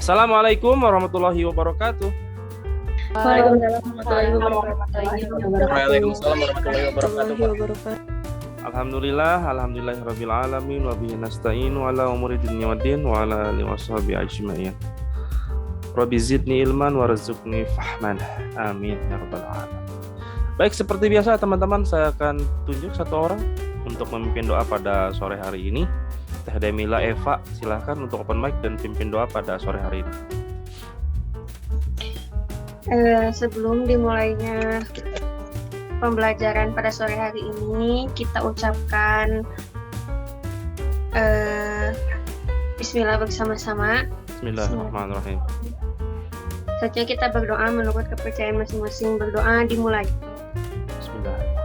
Assalamualaikum warahmatullahi wabarakatuh. Waalaikumsalam warahmatullahi wabarakatuh. Waalaikumsalam warahmatullahi wabarakatuh. Alhamdulillahirabbil alamin wa bihi nasta'inu ala umuri dunya waddin wa ala alihi washabihi ajmain. Rabbi zidni ilman warzuqni fahman. Amin ya rabbal alamin. Baik, seperti biasa teman-teman, saya akan tunjuk satu orang untuk memimpin doa pada sore hari ini. Teh Demila Eva, silahkan untuk open mic dan pimpin doa pada sore hari ini. Sebelum dimulainya pembelajaran pada sore hari ini, kita ucapkan Bismillah bersama-sama. Bismillahirrahmanirrahim. Selanjutnya kita berdoa menurut kepercayaan masing-masing. Berdoa dimulai. Bismillah.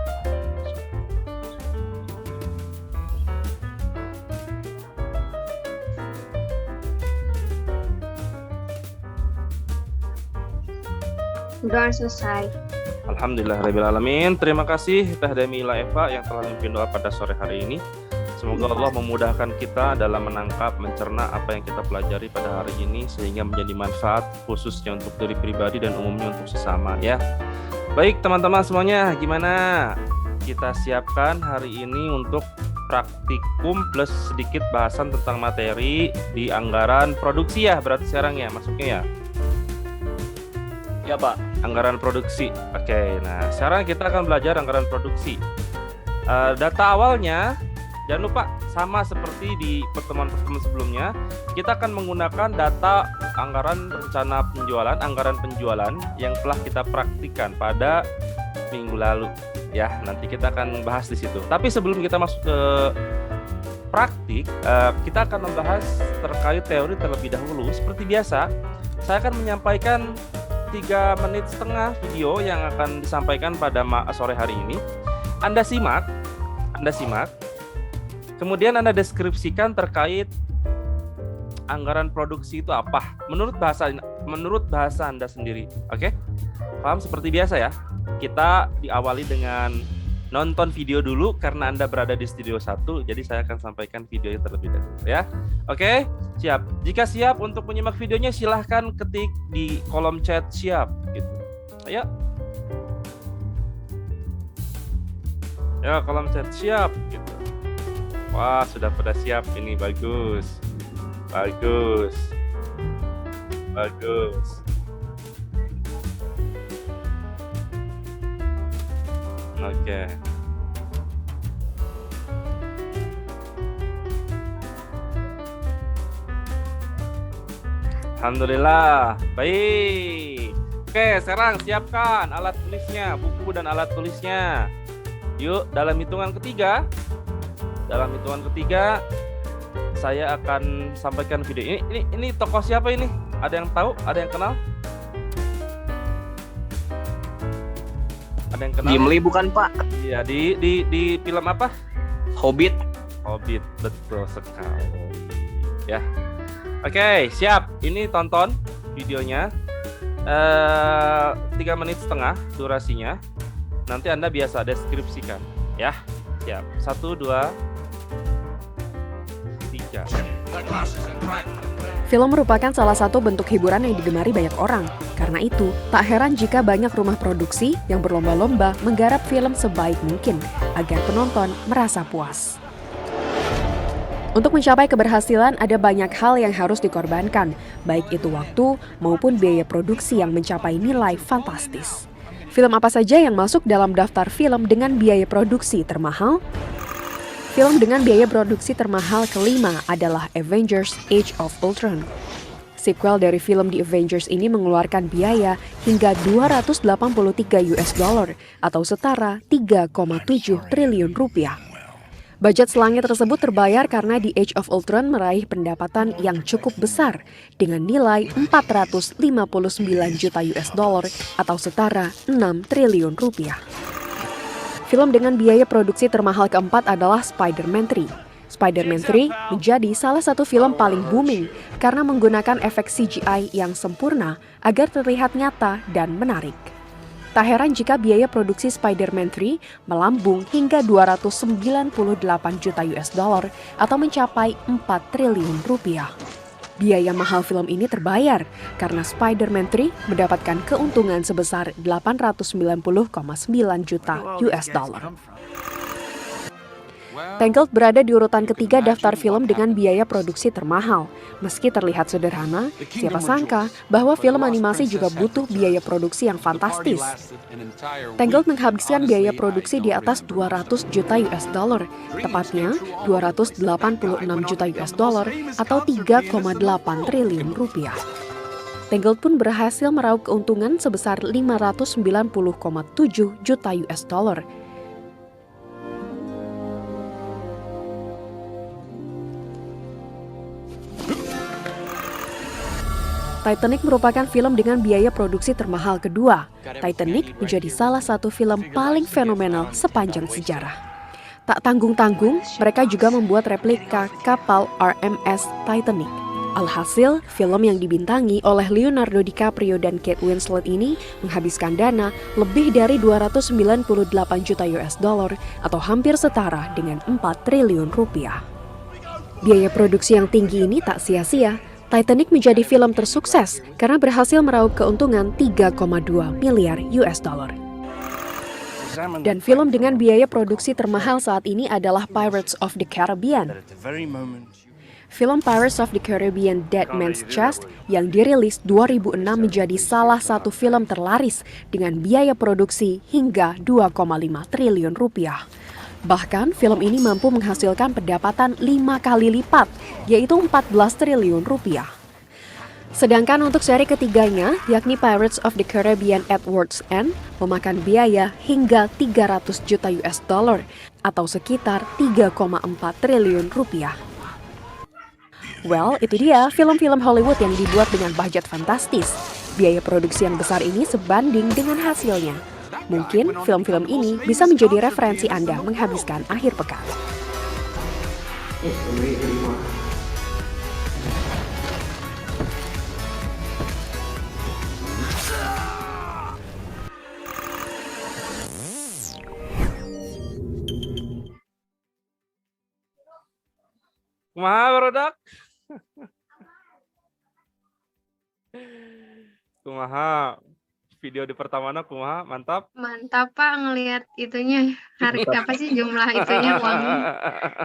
Doa selesai. Alhamdulillahirabbil alamin. Terima kasih Teh Demila Eva yang telah memimpin doa pada sore hari ini. Semoga Allah memudahkan kita dalam menangkap, mencerna apa yang kita pelajari pada hari ini sehingga menjadi manfaat khususnya untuk diri pribadi dan umumnya untuk sesama ya. Baik teman-teman semuanya, gimana? Kita siapkan hari ini untuk praktikum plus sedikit bahasan tentang materi di anggaran produksi ya, berarti sekarang ya masuknya ya. Ya Pak. Anggaran produksi. Oke, nah sekarang kita akan belajar anggaran produksi. Data awalnya jangan lupa sama seperti di pertemuan-pertemuan sebelumnya, kita akan menggunakan data anggaran rencana penjualan, anggaran penjualan yang telah kita praktikkan pada minggu lalu. Ya, nanti kita akan bahas di situ. Tapi sebelum kita masuk ke praktik, kita akan membahas terkait teori terlebih dahulu. Seperti biasa, saya akan menyampaikan 3,5 menit video yang akan disampaikan pada sore hari ini. Anda simak, kemudian Anda deskripsikan terkait anggaran produksi itu apa menurut bahasa Anda sendiri. Oke? Paham? Seperti biasa ya. Kita diawali dengan nonton video dulu karena Anda berada di studio 1, jadi saya akan sampaikan videonya terlebih dahulu ya. Oke? Siap. Jika siap untuk menyimak videonya, silahkan ketik di kolom chat siap gitu. Ayo. Ya, kolom chat siap gitu. Wah, sudah pada siap ini, bagus. Bagus. Oke. Alhamdulillah, baik. Oke, sekarang siapkan alat tulisnya, buku dan alat tulisnya. Yuk, dalam hitungan ketiga, saya akan sampaikan video ini. Ini tokoh siapa ini? Ada yang tahu? Ada yang kenal? Ada yang kenal? Gimli bukan Pak? Iya, di film apa? Hobbit, betul sekali. Ya. Oke, siap. Ini tonton videonya 3,5 menit durasinya. Nanti Anda biasa deskripsikan ya. Siap. 1, 2, 3. Film merupakan salah satu bentuk hiburan yang digemari banyak orang. Karena itu, tak heran jika banyak rumah produksi yang berlomba-lomba menggarap film sebaik mungkin agar penonton merasa puas. Untuk mencapai keberhasilan, ada banyak hal yang harus dikorbankan, baik itu waktu maupun biaya produksi yang mencapai nilai fantastis. Film apa saja yang masuk dalam daftar film dengan biaya produksi termahal? Film dengan biaya produksi termahal kelima adalah Avengers Age of Ultron. Sequel dari film The Avengers ini mengeluarkan biaya hingga 283 US dollar atau setara 3,7 triliun rupiah. Budget selangit tersebut terbayar karena The Age of Ultron meraih pendapatan yang cukup besar dengan nilai 459 juta US dollar atau setara 6 triliun rupiah. Film dengan biaya produksi termahal keempat adalah Spider-Man 3. Spider-Man 3 menjadi salah satu film paling booming karena menggunakan efek CGI yang sempurna agar terlihat nyata dan menarik. Tak heran jika biaya produksi Spider-Man 3 melambung hingga 298 juta US dollar atau mencapai 4 triliun rupiah. Biaya mahal film ini terbayar karena Spider-Man 3 mendapatkan keuntungan sebesar 890,9 juta US dollar. Tangled berada di urutan ketiga daftar film dengan biaya produksi termahal. Meski terlihat sederhana, siapa sangka bahwa film animasi juga butuh biaya produksi yang fantastis. Tangled menghabiskan biaya produksi di atas 200 juta US dollar, tepatnya 286 juta US dollar atau 3,8 triliun rupiah. Tangled pun berhasil meraup keuntungan sebesar 590,7 juta US dollar. Titanic merupakan film dengan biaya produksi termahal kedua. Titanic menjadi salah satu film paling fenomenal sepanjang sejarah. Tak tanggung-tanggung, mereka juga membuat replika kapal RMS Titanic. Alhasil, film yang dibintangi oleh Leonardo DiCaprio dan Kate Winslet ini menghabiskan dana lebih dari 298 juta US dollar atau hampir setara dengan 4 triliun rupiah. Biaya produksi yang tinggi ini tak sia-sia. Titanic menjadi film tersukses karena berhasil meraup keuntungan 3,2 miliar US dollar. Dan film dengan biaya produksi termahal saat ini adalah Pirates of the Caribbean. Film Pirates of the Caribbean Dead Man's Chest yang dirilis 2006 menjadi salah satu film terlaris dengan biaya produksi hingga 2,5 triliun rupiah. Bahkan film ini mampu menghasilkan pendapatan 5 kali lipat, yaitu 14 triliun rupiah. Sedangkan untuk seri ketiganya, yakni Pirates of the Caribbean at World's End, memakan biaya hingga 300 juta US dollar atau sekitar 3,4 triliun rupiah. Well, itu dia film-film Hollywood yang dibuat dengan budget fantastis. Biaya produksi yang besar ini sebanding dengan hasilnya. Mungkin film-film ini bisa menjadi referensi Anda menghabiskan akhir pekan. Kumaha barudak? Kumaha? Video di pertamana kumaha? Mantap. Mantap Pak ngelihat itunya. Apa sih jumlah itunya uangnya?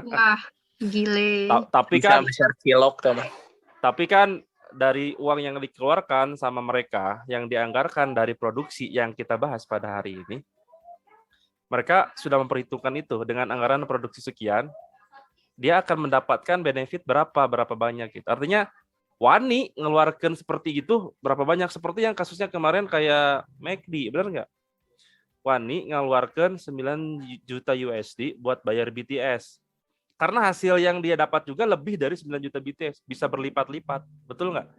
Wah, gile. Tapi Bisa kan share vlog teman. Tapi kan dari uang yang dikeluarkan sama mereka, yang dianggarkan dari produksi yang kita bahas pada hari ini, mereka sudah memperhitungkan itu dengan anggaran produksi sekian, dia akan mendapatkan benefit berapa banyak gitu. Artinya wani ngeluarkan seperti itu berapa banyak, seperti yang kasusnya kemarin kayak McD, benar nggak? Wani ngeluarkan 9 juta USD buat bayar BTS. Karena hasil yang dia dapat juga lebih dari 9 juta BTS, bisa berlipat-lipat, betul nggak?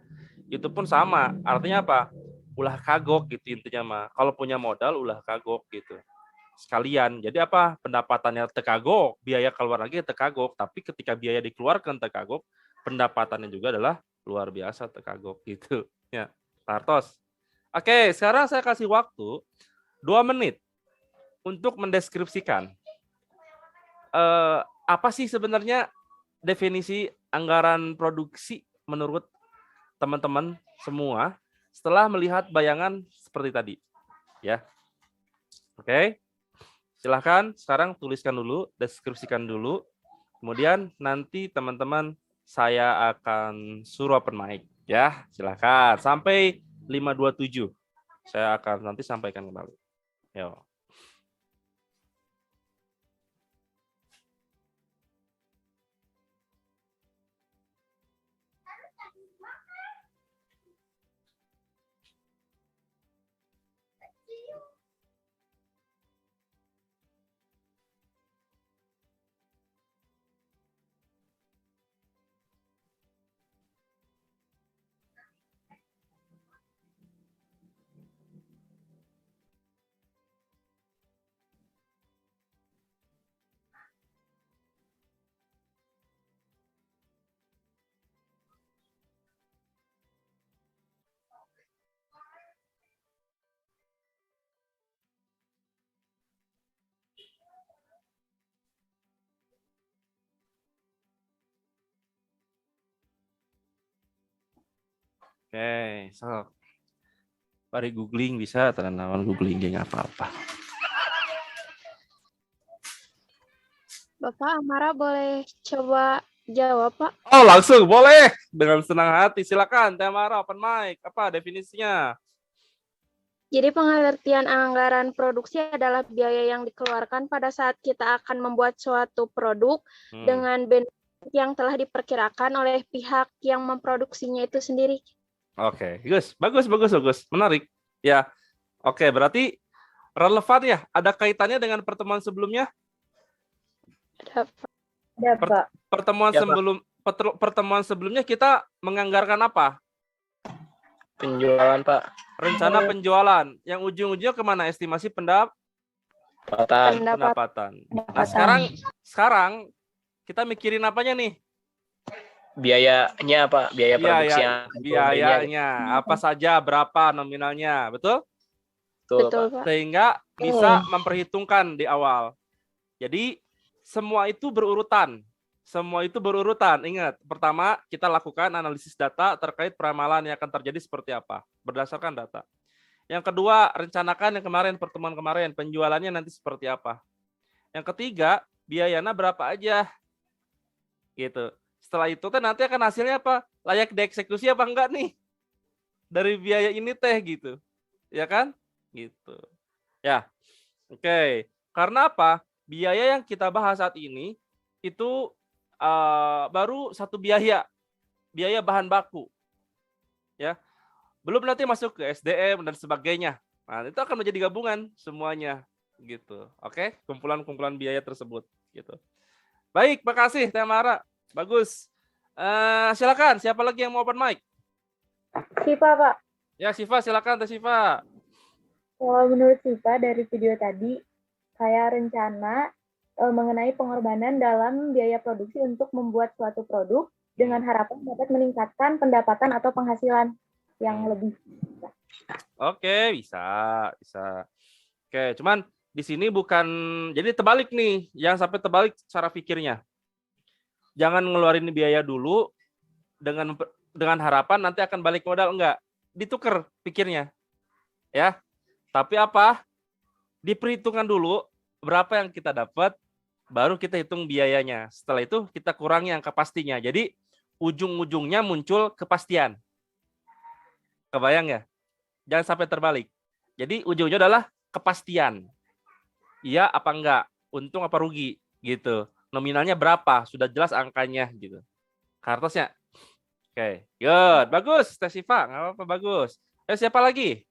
Itu pun sama, artinya apa? Ulah kagok gitu intinya mah. Kalau punya modal ulah kagok gitu. Sekalian, jadi apa? Pendapatannya tekagok, biaya keluar lagi tekagok, tapi ketika biaya dikeluarkan tekagok, pendapatannya juga adalah luar biasa tekagok gitu. Ya, Tartos. Oke, sekarang saya kasih waktu 2 menit untuk mendeskripsikan apa sih sebenarnya definisi anggaran produksi menurut teman-teman semua setelah melihat bayangan seperti tadi. Ya. Oke. Silahkan sekarang tuliskan dulu, deskripsikan dulu. Kemudian nanti teman-teman saya akan suruh open mic. Ya, silahkan. Sampai 527. Saya akan nanti sampaikan kembali. Yo. Oke, so mari googling bisa tanaman googling nggak apa-apa. Bapak Amara boleh coba jawab, Pak? Oh, langsung boleh dengan senang hati. Silakan, Tamara, open mic. Apa definisinya? Jadi pengertian anggaran produksi adalah biaya yang dikeluarkan pada saat kita akan membuat suatu produk dengan benefit yang telah diperkirakan oleh pihak yang memproduksinya itu sendiri. Oke, bagus. Menarik. Ya, oke, berarti relevan ya? Ada kaitannya dengan pertemuan sebelumnya? Ada, Pak. Ada, Pak. Pertemuan sebelumnya kita menganggarkan apa? Penjualan, Pak. Rencana penjualan. Yang ujung-ujungnya kemana? Estimasi pendapatan. Nah, sekarang kita mikirin apanya nih? Biayanya, Pak. Biaya produksi yang biayanya apa saja, berapa nominalnya, betul? Betul, Pak. Sehingga bisa memperhitungkan di awal. Jadi semua itu berurutan. Ingat, pertama kita lakukan analisis data terkait peramalan yang akan terjadi seperti apa berdasarkan data. Yang kedua, rencanakan pertemuan kemarin, penjualannya nanti seperti apa. Yang ketiga, biayanya berapa aja. Gitu. Setelah itu nanti akan hasilnya apa? Layak dieksekusi apa enggak nih? Dari biaya ini gitu. Ya kan? Gitu. Ya. Oke. Karena apa? Biaya yang kita bahas saat ini itu baru satu biaya bahan baku, ya, belum nanti masuk ke SDM dan sebagainya. Nah, itu akan menjadi gabungan semuanya, gitu. Oke, kumpulan biaya tersebut, gitu. Baik, makasih Tamara, bagus. Silakan, siapa lagi yang mau open mic? Siva, Pak. Ya, Siva, silakan Teh Siva. Kalau menurut Siva dari video tadi, kayak rencana mengenai pengorbanan dalam biaya produksi untuk membuat suatu produk dengan harapan dapat meningkatkan pendapatan atau penghasilan yang lebih. Oke, bisa. Oke, cuman di sini bukan, jadi terbalik nih, jangan sampai terbalik cara pikirnya. Jangan ngeluarin biaya dulu dengan harapan nanti akan balik modal, enggak. Ditukar pikirnya. Ya. Tapi apa? Diperhitungkan dulu berapa yang kita dapat, baru kita hitung biayanya. Setelah itu kita kurangi angka pastinya. Jadi ujung-ujungnya muncul kepastian. Kebayang ya? Jangan sampai terbalik. Jadi ujungnya adalah kepastian. Iya apa enggak? Untung apa rugi? Gitu. Nominalnya berapa? Sudah jelas angkanya gitu. Kartusnya. Oke. Good. Bagus. Teh Siva. Nggak apa-apa. Bagus. Siapa lagi?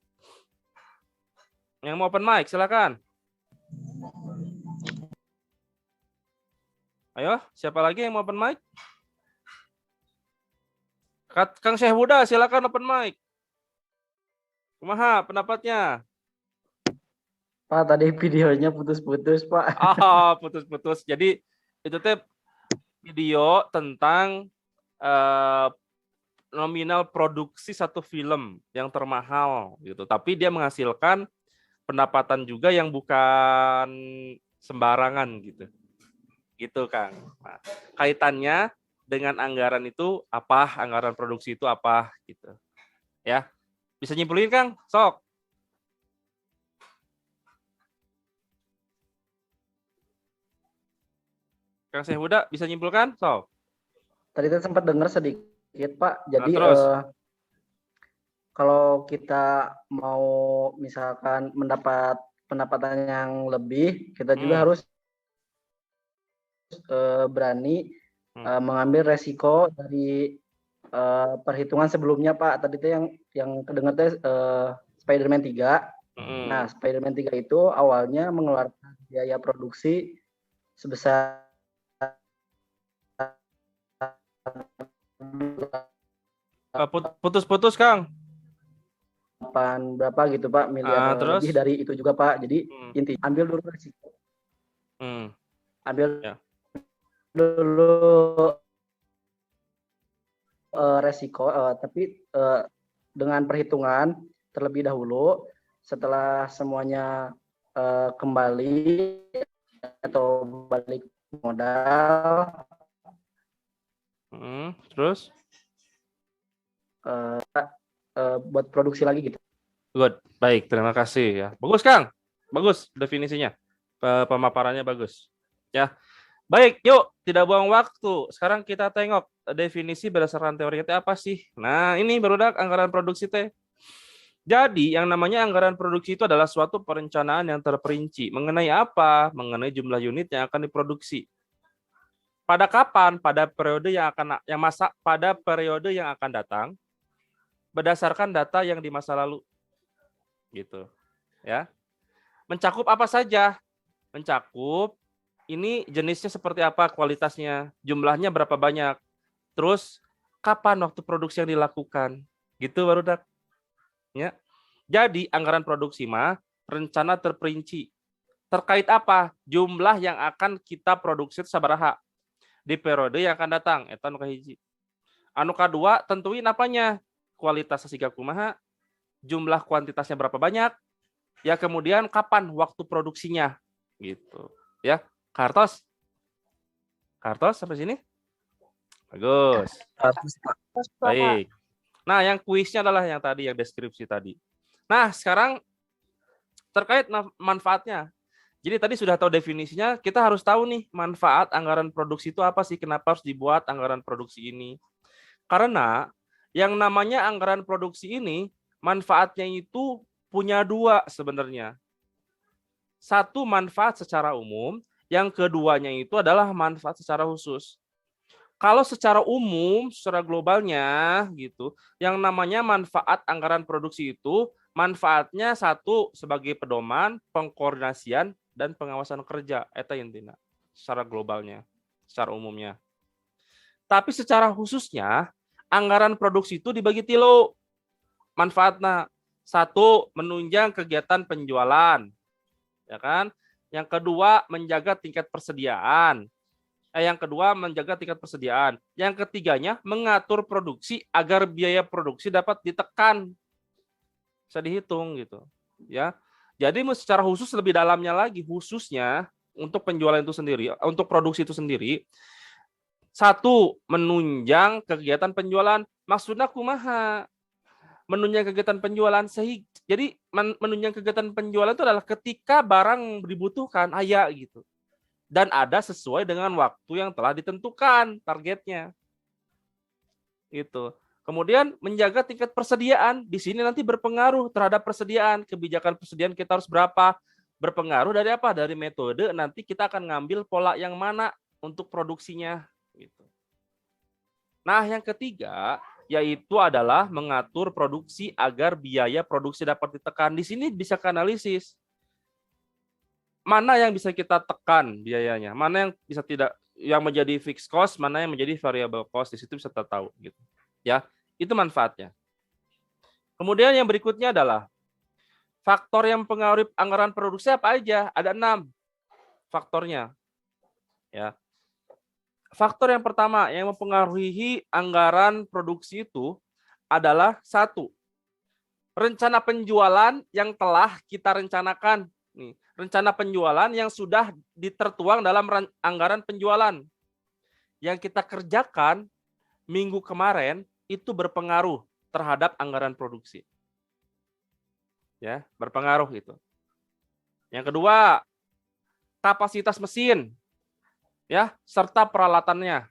Yang mau open mic, silakan. Ayo, siapa lagi yang mau open mic? Kang Syekh Huda, silakan open mic. Kumaha pendapatnya? Pak, tadi videonya putus-putus, Pak. Oh, putus-putus. Jadi itu teh video tentang nominal produksi satu film yang termahal gitu. Tapi dia menghasilkan pendapatan juga yang bukan sembarangan gitu. Gitu, Kang. Nah, kaitannya dengan anggaran itu apa? Anggaran produksi itu apa? Gitu. Ya. Bisa nyimpulin, Kang? Sok. Kang Syekh Huda bisa nyimpulkan? Sok. Tadi saya sempat dengar sedikit, Pak. Jadi terus. kalau kita mau misalkan mendapat pendapatan yang lebih, kita juga harus berani mengambil resiko dari perhitungan sebelumnya, Pak. Tadi itu yang kedengar Spider-Man 3. Nah, Spider-Man 3 itu awalnya mengeluarkan biaya produksi sebesar putus-putus, Kang. Berapa gitu, Pak, miliar terus? lebih dari itu juga, Pak. Jadi inti ambil dulu resiko. Ambil dulu resiko, tapi dengan perhitungan terlebih dahulu. Setelah semuanya kembali atau balik modal, terus buat produksi lagi gitu. Good. Baik, terima kasih ya. Bagus, Kang. Bagus definisinya. Pemaparannya bagus. Ya. Baik, yuk, tidak buang waktu. Sekarang kita tengok definisi berdasarkan teori itu apa sih? Nah, ini barudak anggaran produksi teh. Jadi, yang namanya anggaran produksi itu adalah suatu perencanaan yang terperinci. Mengenai apa? Mengenai jumlah unit yang akan diproduksi. Pada kapan? Pada periode yang akan datang berdasarkan data yang di masa lalu. Gitu. Ya. Mencakup apa saja? Mencakup ini jenisnya seperti apa, kualitasnya, jumlahnya berapa banyak, terus kapan waktu produksi yang dilakukan, gitu barudak. Ya. Jadi anggaran produksi mah rencana terperinci. Terkait apa? Jumlah yang akan kita produksi sabaraha di periode yang akan datang. Eta nu kahiji. Anu kadua tentuin apanya? Kualitasnya siga kumaha, jumlah kuantitasnya berapa banyak, ya kemudian kapan waktu produksinya, gitu. Ya. Kartos sampai sini? Bagus. Baik. Nah, yang kuisnya adalah yang tadi, yang deskripsi tadi. Nah, sekarang terkait manfaatnya. Jadi tadi sudah tahu definisinya, kita harus tahu nih manfaat anggaran produksi itu apa sih? Kenapa harus dibuat anggaran produksi ini? Karena yang namanya anggaran produksi ini, manfaatnya itu punya dua sebenarnya. Satu, manfaat secara umum. Yang keduanya itu adalah manfaat secara khusus. Kalau secara umum, secara globalnya gitu, yang namanya manfaat anggaran produksi itu manfaatnya satu sebagai pedoman, pengkoordinasian dan pengawasan kerja eta intina secara globalnya, secara umumnya. Tapi secara khususnya anggaran produksi itu dibagi tilu. Manfaatnya satu, menunjang kegiatan penjualan. Ya kan? Yang kedua, menjaga tingkat persediaan. Yang kedua, menjaga tingkat persediaan. Yang ketiganya, mengatur produksi agar biaya produksi dapat ditekan. Bisa dihitung gitu. Ya. Jadi secara khusus lebih dalamnya lagi, khususnya untuk penjualan itu sendiri, untuk produksi itu sendiri. Satu, menunjang kegiatan penjualan. Maksudnya kumaha? Menunjang kegiatan penjualan jadi menunjang kegiatan penjualan itu adalah ketika barang dibutuhkan gitu dan ada sesuai dengan waktu yang telah ditentukan targetnya gitu. Kemudian menjaga tingkat persediaan, di sini nanti berpengaruh terhadap persediaan, kebijakan persediaan kita harus berapa, berpengaruh dari apa, dari metode, nanti kita akan ngambil pola yang mana untuk produksinya gitu. Nah, yang ketiga yaitu adalah mengatur produksi agar biaya produksi dapat ditekan. Di sini bisa analisis. Mana yang bisa kita tekan biayanya, mana yang bisa tidak, yang menjadi fixed cost, mana yang menjadi variable cost, di situ bisa kita tahu gitu. Ya, itu manfaatnya. Kemudian yang berikutnya adalah faktor yang mempengaruhi anggaran produksi apa aja? Ada 6 faktornya. Ya. Faktor yang pertama yang mempengaruhi anggaran produksi itu adalah satu, rencana penjualan yang telah kita rencanakan. Nih, rencana penjualan yang sudah ditertuang dalam anggaran penjualan. Yang kita kerjakan minggu kemarin itu berpengaruh terhadap anggaran produksi. Ya, berpengaruh itu. Yang kedua, kapasitas mesin. Ya, serta peralatannya.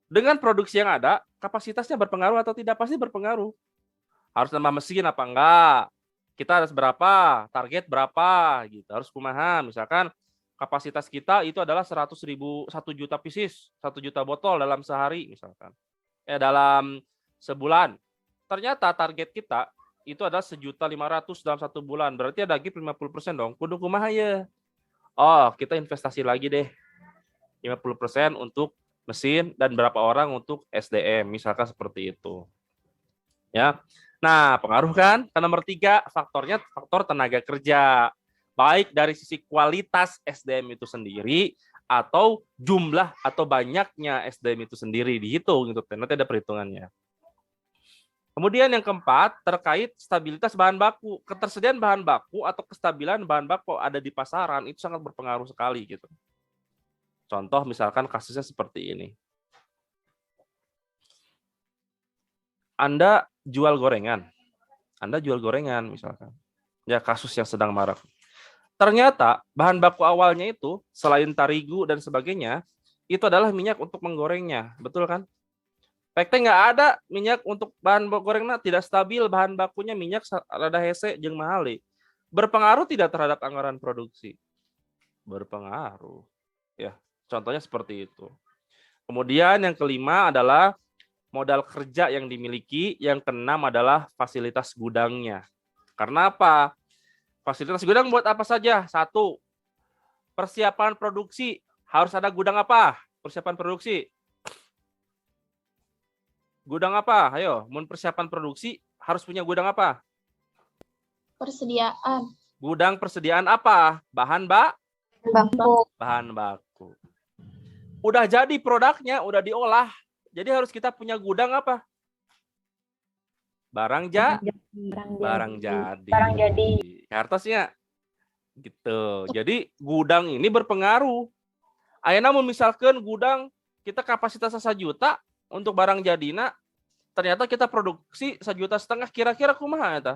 Dengan produksi yang ada, kapasitasnya berpengaruh atau tidak? Pasti berpengaruh. Harus nambah mesin apa enggak? Kita harus berapa? Target berapa? Gitu. Harus kumaha. Misalkan kapasitas kita itu adalah 100 juta pieces, 1 juta botol dalam sehari misalkan. Dalam sebulan. Ternyata target kita itu adalah 1.500.000 dalam 1 bulan. Berarti ada gap 50% dong. Kudu kumaha ya? Oh, kita investasi lagi deh. 50% untuk mesin dan berapa orang untuk SDM, misalkan seperti itu. Ya. Nah, pengaruh kan? Nomor 3, faktornya faktor tenaga kerja. Baik dari sisi kualitas SDM itu sendiri atau jumlah atau banyaknya SDM itu sendiri dihitung gitu. Nanti ada perhitungannya. Kemudian yang keempat, terkait stabilitas bahan baku. Ketersediaan bahan baku atau kestabilan bahan baku ada di pasaran itu sangat berpengaruh sekali gitu. Contoh misalkan kasusnya seperti ini. Anda jual gorengan. Anda jual gorengan misalkan. Ya, kasus yang sedang marak. Ternyata bahan baku awalnya itu selain terigu dan sebagainya, itu adalah minyak untuk menggorengnya. Betul kan? Pekte nggak ada minyak untuk bahan gorengnya, tidak stabil bahan bakunya, minyak rada hese jeung mahal. Berpengaruh tidak terhadap anggaran produksi? Berpengaruh. Ya, contohnya seperti itu. Kemudian yang kelima adalah modal kerja yang dimiliki, yang keenam adalah fasilitas gudangnya. Karena apa? Fasilitas gudang buat apa saja? Satu, persiapan produksi. Harus ada gudang apa? Persiapan produksi. Gudang apa? Ayo, mau persiapan produksi harus punya gudang apa? Persediaan. Gudang persediaan apa? Bahan Baku. bahan baku. Udah jadi produknya, udah diolah. Jadi harus kita punya gudang apa? Barang jadi. Barang jadi. Kartosnya gitu. Jadi gudang ini berpengaruh. Ayeuna mun misalkan gudang kita kapasitasnya 1 juta untuk barang jadina, ternyata kita produksi 1,5 juta, kira-kira kumaha eta?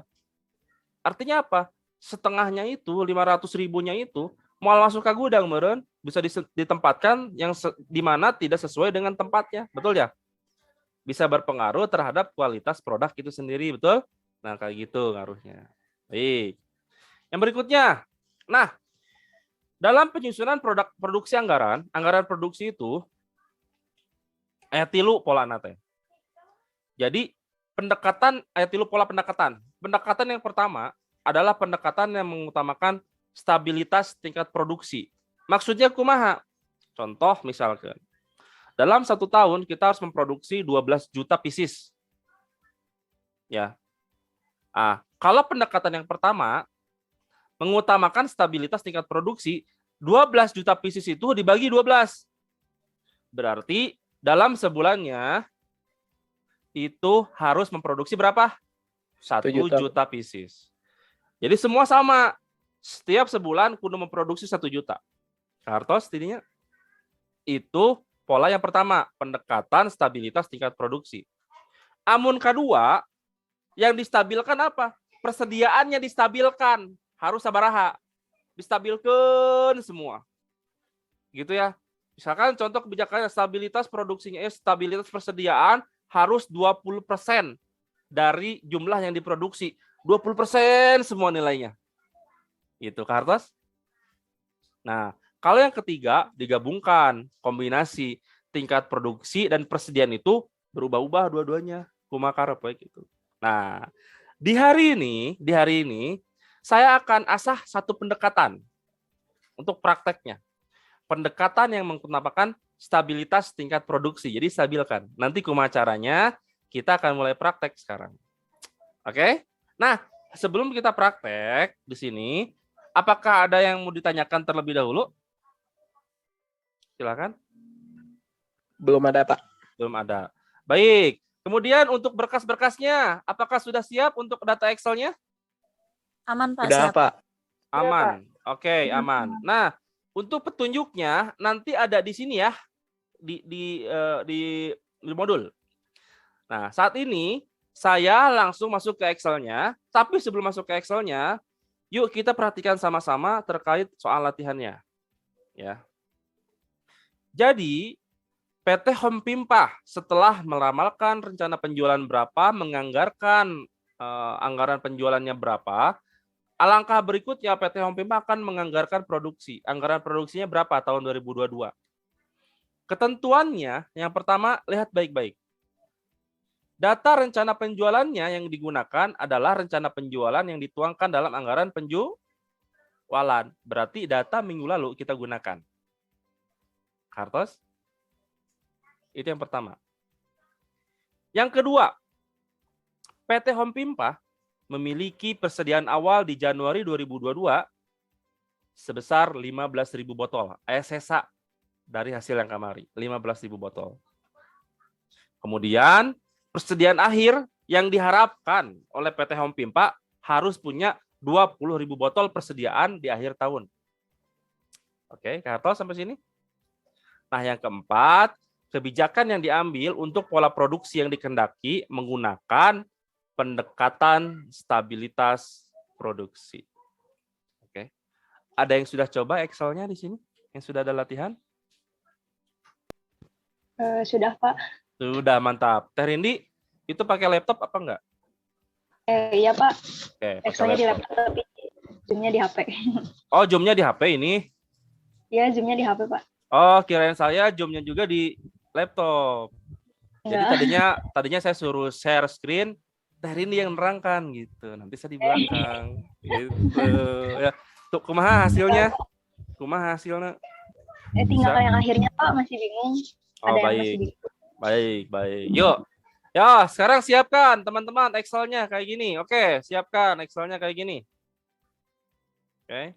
Artinya apa? Setengahnya itu, 500.000-nya itu mau masuk ke gudang meureun, bisa ditempatkan yang di mana tidak sesuai dengan tempatnya. Betul ya? Bisa berpengaruh terhadap kualitas produk itu sendiri, betul? Nah, kayak gitu ngaruhnya. Baik. Yang berikutnya. Nah, dalam penyusunan produksi anggaran produksi itu aya 3 polana teh. Jadi, pendekatan aya 3 pola pendekatan. Pendekatan yang pertama adalah pendekatan yang mengutamakan stabilitas tingkat produksi. Maksudnya kumaha? Contoh misalkan, dalam 1 tahun kita harus memproduksi 12 juta pieces. Ya. Kalau pendekatan yang pertama mengutamakan stabilitas tingkat produksi, 12 juta pieces itu dibagi 12. Berarti dalam sebulannya itu harus memproduksi berapa? 1 juta pieces. Jadi semua sama. Setiap sebulan kudu memproduksi 1 juta. Kartos tidinya. Itu pola yang pertama, pendekatan stabilitas tingkat produksi. Amun kedua, yang distabilkan apa? Persediaannya distabilkan. Harus sabaraha. Distabilkan semua. Gitu ya. Misalkan contoh kebijakan stabilitas produksinya, stabilitas persediaan harus 20% dari jumlah yang diproduksi. 20% semua nilainya. Gitu, Kartos. Nah, kalau yang ketiga digabungkan, kombinasi tingkat produksi dan persediaan itu berubah-ubah dua-duanya. Kumaha karep gitu. Nah, di hari ini saya akan asah satu pendekatan untuk prakteknya. Pendekatan yang mengutamakan stabilitas tingkat produksi. Jadi stabilkan. Nanti kumaha caranya kita akan mulai praktek sekarang. Oke? Nah, sebelum kita praktek di sini, apakah ada yang mau ditanyakan terlebih dahulu? Silakan. Belum ada, Pak. Belum ada. Baik. Kemudian untuk berkas-berkasnya, apakah sudah siap untuk data Excel-nya? Aman, Pak. Udah, Siap. Pak. Aman. Oke, aman. Nah, untuk petunjuknya nanti ada di sini ya, di modul. Nah, saat ini saya langsung masuk ke Excel-nya, tapi sebelum masuk ke Excel-nya, yuk kita perhatikan sama-sama terkait soal latihannya. Ya. Jadi, PT Home Pimpa setelah meramalkan rencana penjualan berapa, menganggarkan anggaran penjualannya berapa, alangkah berikutnya PT Home Pimpa akan menganggarkan produksi. Anggaran produksinya berapa tahun 2022? Ketentuannya, yang pertama, lihat baik-baik. Data rencana penjualannya yang digunakan adalah rencana penjualan yang dituangkan dalam anggaran penjualan. Berarti data minggu lalu kita gunakan. Kartos? Itu yang pertama. Yang kedua, PT Home Pimpa memiliki persediaan awal di Januari 2022 sebesar 15.000 botol. Sisa dari hasil yang kemarin, 15.000 botol. Kemudian, persediaan akhir yang diharapkan oleh PT Home Pimpa harus punya 20.000 botol persediaan di akhir tahun. Oke, Kartos sampai sini? Nah, yang keempat, kebijakan yang diambil untuk pola produksi yang dikendaki menggunakan pendekatan stabilitas produksi. Oke. Ada yang sudah coba Excel-nya di sini? Yang sudah ada latihan? Sudah, Pak. Sudah, mantap. Teh Rindi, itu pakai laptop apa enggak? Iya, Pak. Oke, pakai Excelnya di laptop. laptop, tapi Zoom-nya di HP. Oh, Zoom-nya di HP ini? Iya, Zoom-nya di HP, Pak. Oh, kirain saya Zoom-nya juga di laptop. Jadi Enggak. tadinya saya suruh share screen, Teh Rindi yang nerangkan gitu. Nanti saya di belakang. Gitu. Ya. Tuh, kumaha hasilnya? Kumaha hasilnya? Tinggal Bisa? yang akhirnya, Pak, masih bingung. Oh, Ada yang masih baik. bingung. Baik. Yuk. Ya, sekarang siapkan teman-teman Excel-nya kayak gini. Oke, siapkan Excel-nya kayak gini. Oke.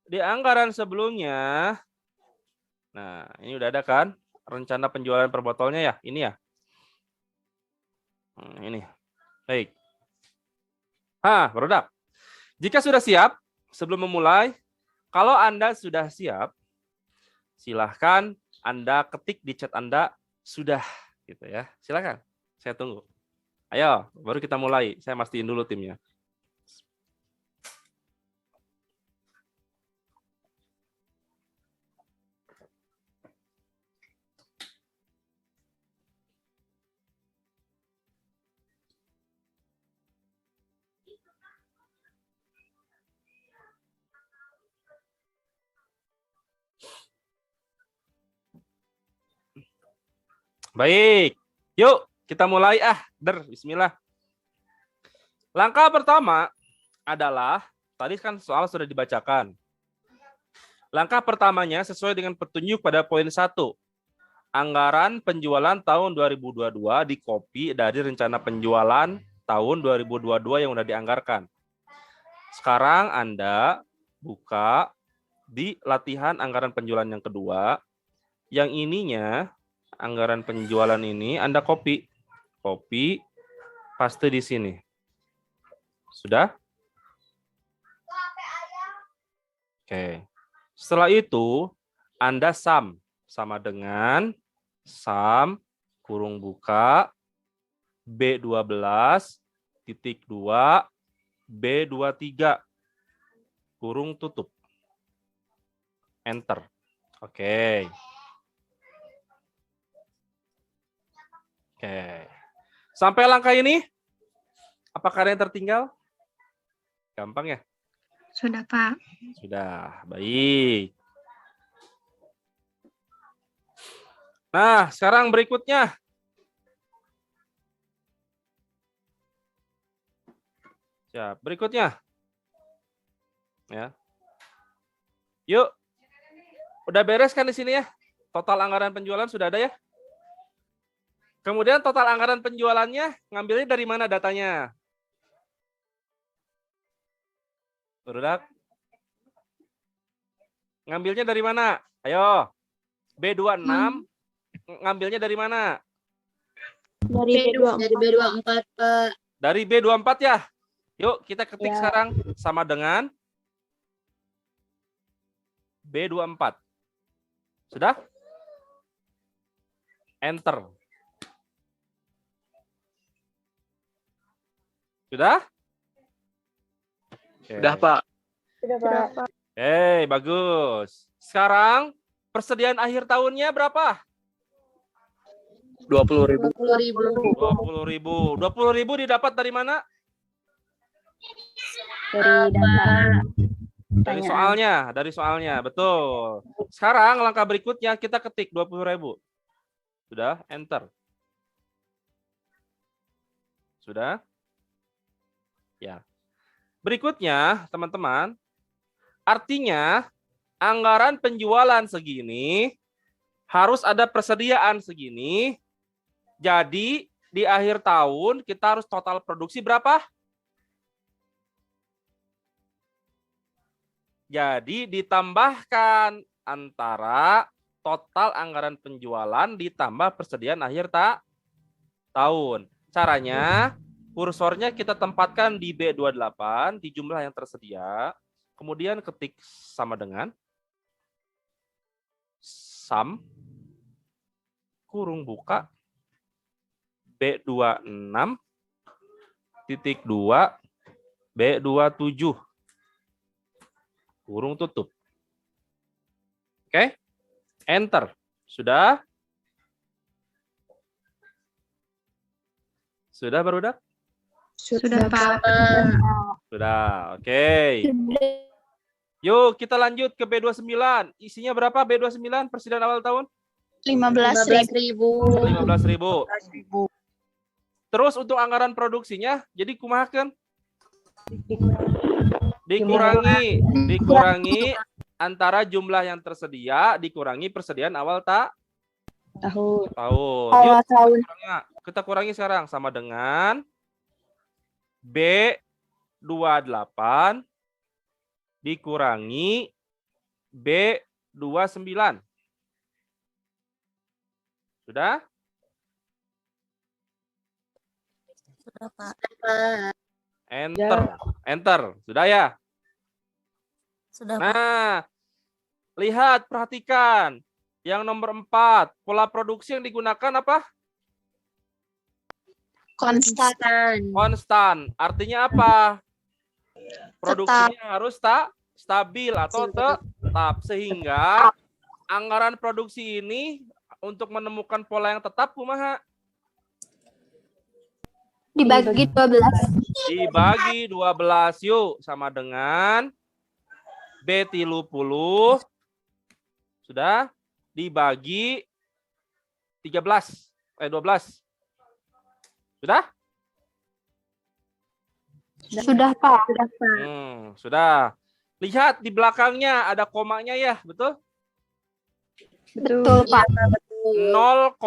Di anggaran sebelumnya, nah ini udah ada kan rencana penjualan per botolnya ya, ini ya. Ini, baik. Produk. Jika sudah siap, sebelum memulai, kalau Anda sudah siap, silahkan Anda ketik di chat Anda sudah, gitu ya. Silahkan, saya tunggu. Ayo, baru kita mulai. Saya mastiin dulu timnya. Baik, yuk kita mulai Bismillah. Langkah pertama adalah, tadi kan soal sudah dibacakan. Langkah pertamanya sesuai dengan petunjuk pada poin 1. Anggaran penjualan tahun 2022 dikopi dari rencana penjualan tahun 2022 yang sudah dianggarkan. Sekarang Anda buka di latihan anggaran penjualan yang kedua. Yang ininya, anggaran penjualan ini Anda copy, paste di sini. Sudah? Oke. Setelah itu Anda sum sama dengan sum kurung buka B12 titik 2 B23 kurung tutup. Enter. Oke. Sampai langkah ini, apakah ada yang tertinggal? Gampang ya? Sudah, Pak. Sudah, baik. Nah, sekarang berikutnya. Siap, berikutnya. Ya. Yuk. Udah beres kan di sini ya? Total anggaran penjualan sudah ada ya? Kemudian total anggaran penjualannya ngambilnya dari mana datanya? Produk. Ngambilnya dari mana? Ayo. B26 ngambilnya dari mana? Dari B24. Dari B24, Pak. Dari B24 ya? Yuk kita ketik sekarang sama dengan B24. Sudah? Enter. Sudah? Sudah, Pak. Sudah, Pak. Bagus. Sekarang persediaan akhir tahunnya berapa? 20.000. 20.000. 20.000 didapat dari mana? Dari data. Dari soalnya, betul. Sekarang langkah berikutnya kita ketik 20.000. Sudah, enter. Sudah? Ya. Berikutnya, teman-teman, artinya anggaran penjualan segini harus ada persediaan segini. Jadi di akhir tahun kita harus total produksi berapa? Jadi ditambahkan antara total anggaran penjualan ditambah persediaan akhir tahun. Caranya kursornya kita tempatkan di B28 di jumlah yang tersedia. kemudian ketik sama dengan sum kurung buka B26 titik 2 B27 kurung tutup. Oke, enter. Sudah? Sudah barudak? Sudah, Pak. Sudah, oke. Yuk kita lanjut ke B29. Isinya berapa B29 persediaan awal tahun? 15.000. 15.000. Terus untuk anggaran produksinya, jadi kumahakeun? Dikurangi antara jumlah yang tersedia dikurangi persediaan awal tahun. Yuk, kita kurangi sekarang sama dengan B28 dikurangi B29. Sudah? Sudah, Pak. Enter. Sudah ya? Sudah, Pak. Nah, lihat, perhatikan. Yang nomor 4, pola produksi yang digunakan apa? Konstan. Artinya apa? Produksinya harus stabil atau tetap. Sehingga anggaran produksi ini untuk menemukan pola yang tetap kumaha? Dibagi 12. Dibagi 12 yuk sama dengan B30 sudah dibagi 12. Sudah? Sudah, Pak. Sudah. Lihat di belakangnya ada komanya ya, betul? Betul, Pak. 0,5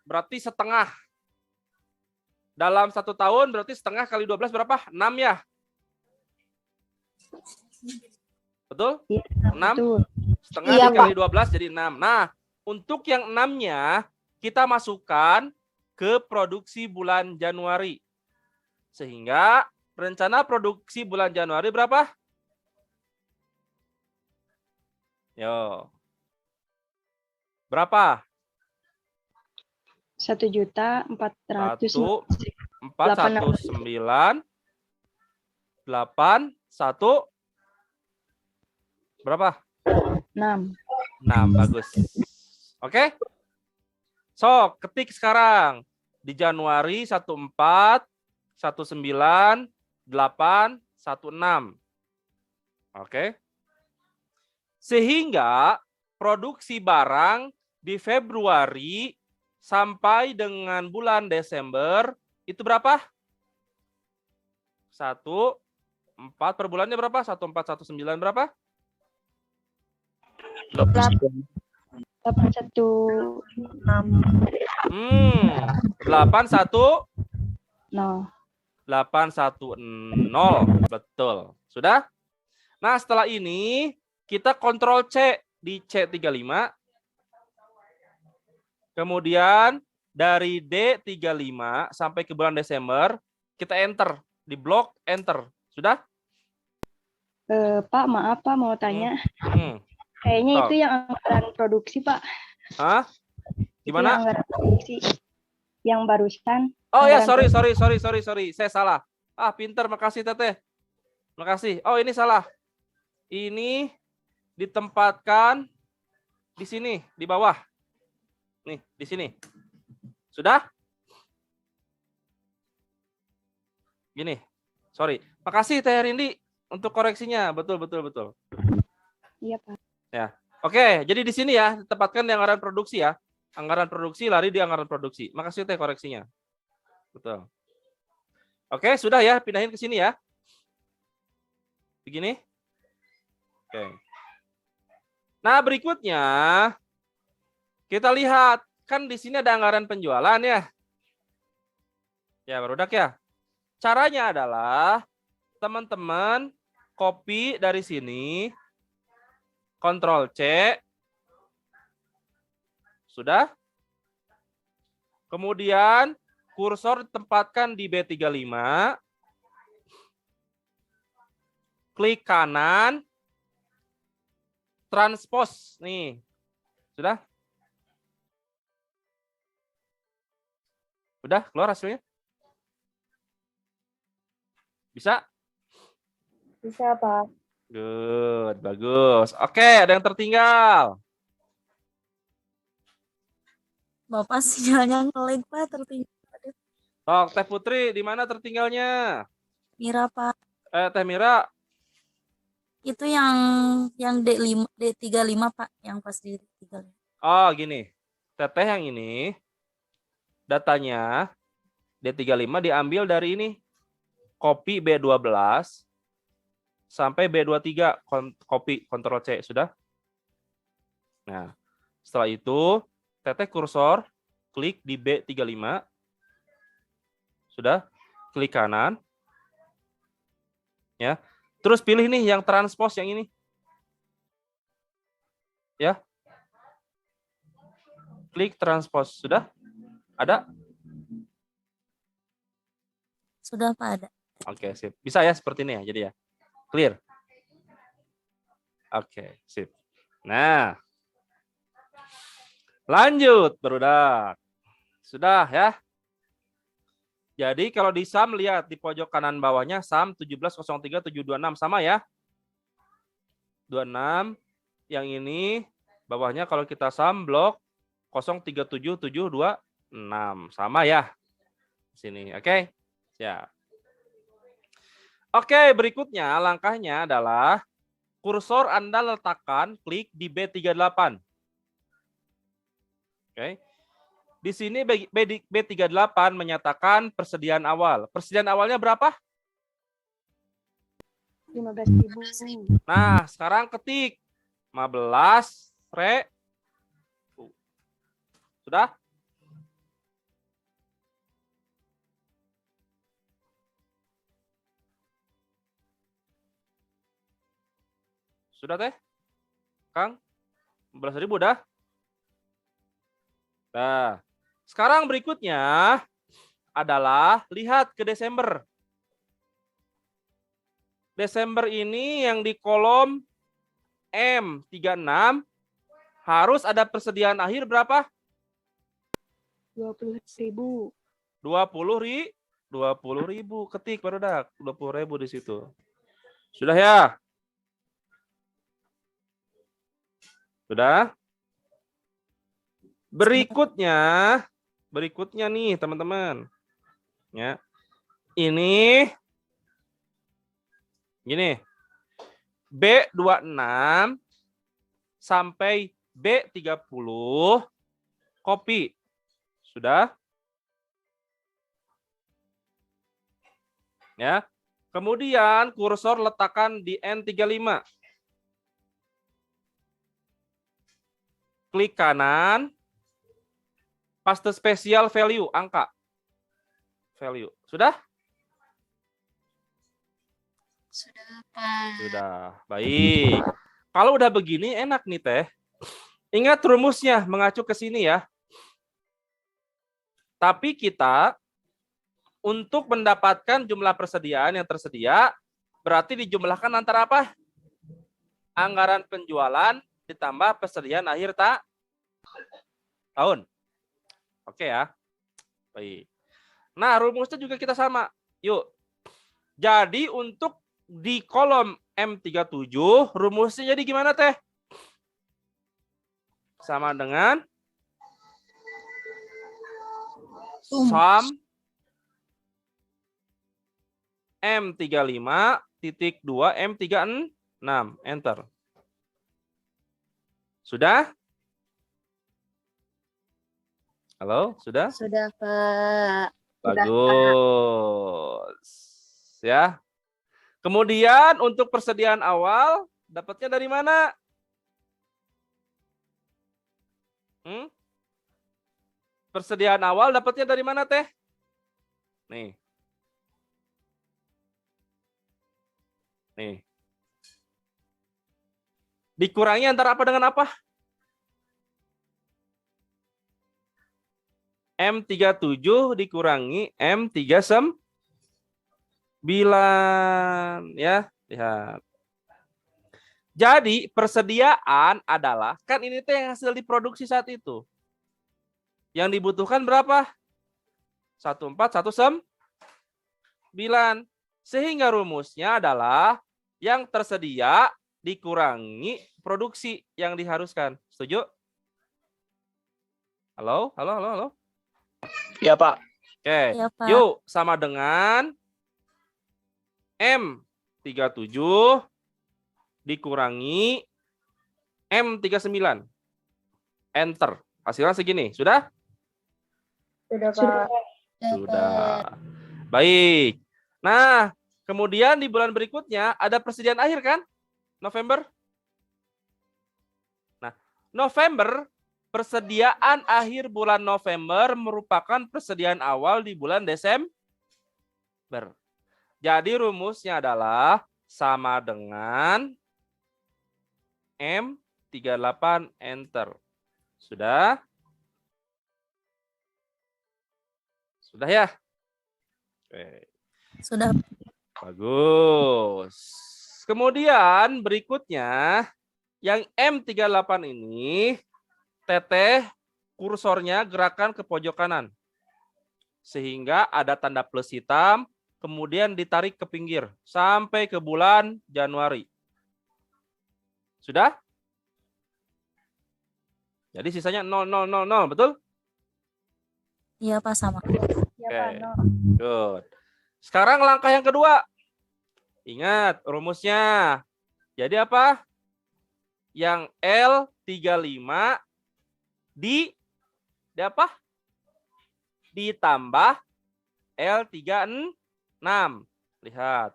berarti setengah. Dalam 1 tahun berarti setengah kali 12 berapa? 6 ya? Betul? 6? Betul. Setengah Iya, dikali 12 jadi 6. Nah, untuk yang 6-nya kita masukkan ke produksi bulan Januari. Sehingga rencana produksi bulan Januari berapa? Yo. Berapa? 1.419.81 berapa? 6. 6, bagus. Oke? So, ketik sekarang. Di Januari 1.4.19.8.16. Oke? Sehingga produksi barang di Februari sampai dengan bulan Desember itu berapa? 1.4 per bulannya berapa? 1.419 berapa? 816. 81 No. 810. Betul. Sudah? Nah, setelah ini kita kontrol C di C35. Kemudian dari D35 sampai ke bulan Desember kita enter di blok enter. Sudah? Pak, maaf Pak, mau tanya. Kayaknya Oh. itu yang anggaran produksi, Pak. Hah? Itu Gimana? yang anggaran produksi yang barusan. Oh ya, Anggaran sorry. Saya salah. Ah, pinter, makasih Teteh. Makasih. Oh, ini salah. Ini ditempatkan di sini, di bawah. Nih, di sini. Sudah? Gini. Sorry. Makasih Teh Rindi untuk koreksinya. Betul. Iya, Pak. Ya. Oke, jadi di sini ya, tempatkan di anggaran produksi ya. Anggaran produksi lari di anggaran produksi. Makasih Teh koreksinya. Betul. Oke, sudah ya, pindahin ke sini ya. Begini. Oke. Nah, berikutnya kita lihat, kan di sini ada anggaran penjualan ya. Ya, barudak ya. Caranya adalah teman-teman copy dari sini, Ctrl C. Sudah? Kemudian kursor ditempatkan di B35. klik kanan, transpose nih. Sudah? Udah keluar hasilnya? Bisa? Bisa, Pak. Good, bagus. Oke, ada yang tertinggal. Bapak sinyalnya ngelag, Pak, tertinggal. Tok, Teh Putri, di mana tertinggalnya? Mira, Pak. Teh Mira, Itu yang D35, Pak, yang pas di 35. oh gini. Teteh yang ini, datanya D35 diambil dari ini. Copy B12 sampai B23, copy Ctrl C, sudah? Nah, setelah itu, Teteh kursor, klik di B35, sudah? Klik kanan, ya. Terus pilih nih yang transpose yang ini, ya. Klik transpose, sudah? Ada? Sudah, Pak, ada. Oke, sip. Bisa ya seperti ini ya, jadi ya. Clear. Oke, sip. Nah, lanjut, berudak. Sudah ya. Jadi kalau di SAM lihat di pojok kanan bawahnya SAM 1703726 sama ya. 26 yang ini bawahnya kalau kita SAM blok 037726 sama ya. Sini, oke? Siap. Oke, berikutnya langkahnya adalah kursor Anda letakkan klik di B38. Oke. Di sini B38 menyatakan persediaan awal. Persediaan awalnya berapa? 15.000. Nah, sekarang ketik 15 Sudah? Sudah teh? Kang? 15.000 udah? Nah, sekarang berikutnya adalah lihat ke Desember. Desember ini yang di kolom M36 harus ada persediaan akhir berapa? 20.000. 20.000. Ketik barudak 20.000 di situ. Sudah ya? Sudah? Berikutnya nih teman-teman. Ya. Ini gini. B26 sampai B30 copy. Sudah? Ya. Kemudian kursor letakkan di N35. Klik kanan, paste spesial value, angka. Value. Sudah? Sudah, Pak. Sudah. Baik. Kalau udah begini enak nih Teh. Ingat rumusnya mengacu ke sini ya. Tapi kita untuk mendapatkan jumlah persediaan yang tersedia berarti dijumlahkan antara apa? Anggaran penjualan ditambah persediaan akhir tahun. Oke ya. Baik. Nah, rumusnya juga kita sama. Yuk. Jadi untuk di kolom M37 rumusnya jadi gimana Teh? Sama dengan sum M35 titik 2 M36. Enter. Sudah? Halo, sudah? Sudah, Pak. Bagus. Ya. Kemudian untuk persediaan awal dapatnya dari mana? Persediaan awal dapatnya dari mana, Teh? Nih. Nih. Dikurangi antara apa dengan apa? M37 dikurangi M39 ya. Lihat. Jadi persediaan adalah, kan ini teh yang hasil diproduksi saat itu. Yang dibutuhkan berapa? 1419. Sehingga rumusnya adalah yang tersedia dikurangi produksi yang diharuskan. Setuju? Halo? Halo, halo, halo? Iya, Pak. Oke, Iya, Pak. yuk sama dengan M37 dikurangi M39. Enter. Hasilnya segini. Sudah? Sudah, Pak. Sudah. Baik. Nah, kemudian di bulan berikutnya ada persediaan akhir kan? November. Nah, November, persediaan akhir bulan November merupakan persediaan awal di bulan Desember. Jadi rumusnya adalah sama dengan M38 enter. Sudah? Sudah ya? Oke. Sudah. Bagus. Kemudian berikutnya yang M38 ini teteh kursornya gerakan ke pojok kanan. Sehingga ada tanda plus hitam, kemudian ditarik ke pinggir sampai ke bulan Januari. Sudah? Jadi sisanya 0000, betul? Iya, Pak, sama. Iya, Pak. Oke. No. Good. Sekarang langkah yang kedua. Ingat rumusnya. Jadi apa? Yang L35 di apa? Ditambah L36. Lihat.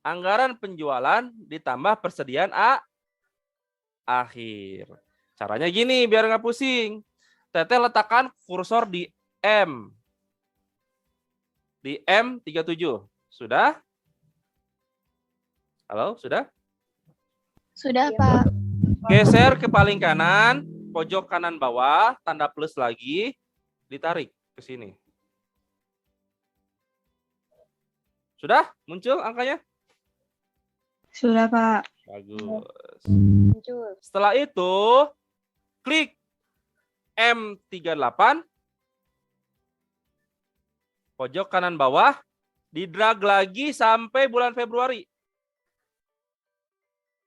Anggaran penjualan ditambah persediaan akhir. Caranya gini biar nggak pusing. Teteh letakkan kursor di M. Di M37. Sudah? Halo, sudah? Sudah, Pak. Geser ke paling kanan, pojok kanan bawah, tanda plus lagi, ditarik ke sini. Sudah? Muncul angkanya? Sudah, Pak. Bagus. Muncul. Setelah itu, klik M38, pojok kanan bawah, di-drag lagi sampai bulan Februari.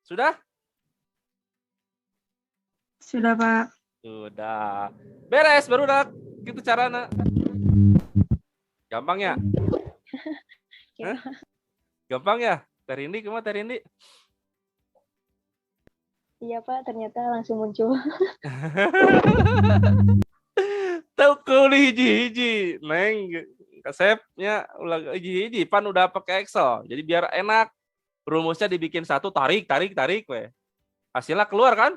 Sudah? Sudah, Pak. Sudah. Beres, baru udah gitu caranya. Gampang ya? Hah? Gampang ya? Terindi, kemana Terindi? Iya, Pak. Ternyata langsung muncul. Tahu kuliah hiji-hiji, Neng. Kasepnya ulah hiji-hiji, pan udah pakai Excel. Jadi biar enak. Rumusnya dibikin satu, tarik, we. Hasilnya keluar kan?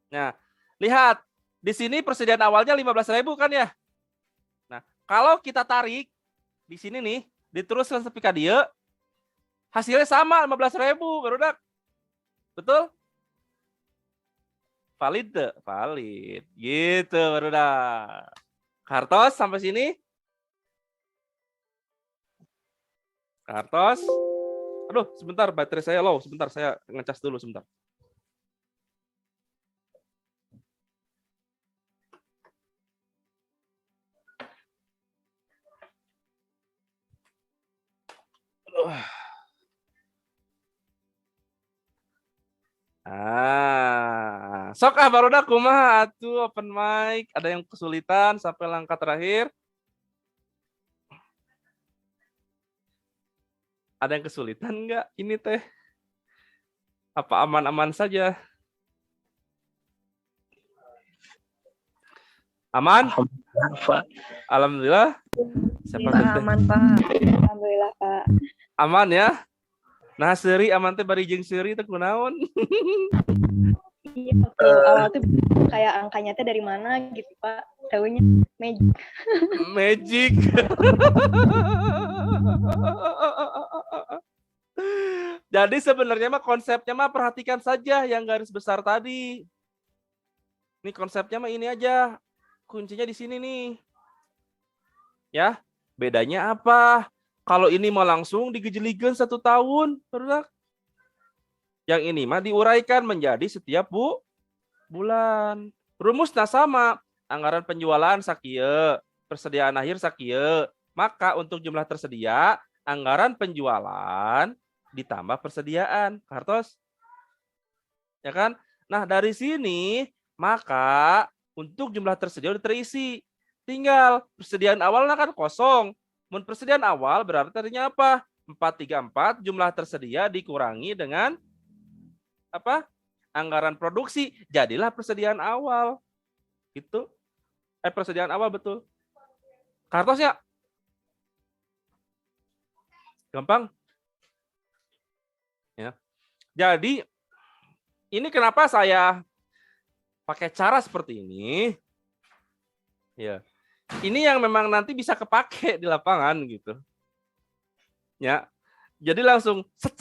Nah, lihat. Di sini persediaan awalnya 15.000 kan ya? Nah, kalau kita tarik di sini nih, diteruskan sampai ke dia, hasilnya sama 15.000, barudak. Betul? Valid deh? Valid. Gitu, barudak. Kartos sampai sini? Kartos? Aduh, sebentar baterai saya low. Sebentar, saya ngecas dulu sebentar. Sok barudak kumaha atuh open mic, ada yang kesulitan sampai langkah terakhir? Ada yang kesulitan enggak ini teh? Apa aman-aman saja? Aman? Alhamdulillah. Siapa teh? Aman, Pak. Alhamdulillah, Pak. Aman ya? Nah, seuri aman teh bari jeung seuri teh kunaon? Iya, waktu awal tuh kayak angkanya teh dari mana gitu, Pak. Taunya magic. Magic. Jadi sebenarnya mah konsepnya mah perhatikan saja yang garis besar tadi. Ini konsepnya mah ini aja. Kuncinya di sini nih. Ya, bedanya apa? Kalau ini mau langsung digejeligen 1 tahun, barudak. Yang ini mah diuraikan menjadi setiap bulan. Rumusnya sama, anggaran penjualan sakieu, persediaan akhir sakieu. Maka untuk jumlah tersedia, anggaran penjualan ditambah persediaan. Kartos? Ya kan? Nah, dari sini maka untuk jumlah tersedia udah terisi. Tinggal persediaan awalnya kan kosong. Mun persediaan awal berarti artinya apa? 434 jumlah tersedia dikurangi dengan apa? Anggaran produksi, jadilah persediaan awal. Gitu. Persediaan awal betul. Kartosnya gampang. Ya. Jadi ini kenapa saya pakai cara seperti ini? Ya. Ini yang memang nanti bisa kepake di lapangan gitu. Ya. Jadi langsung set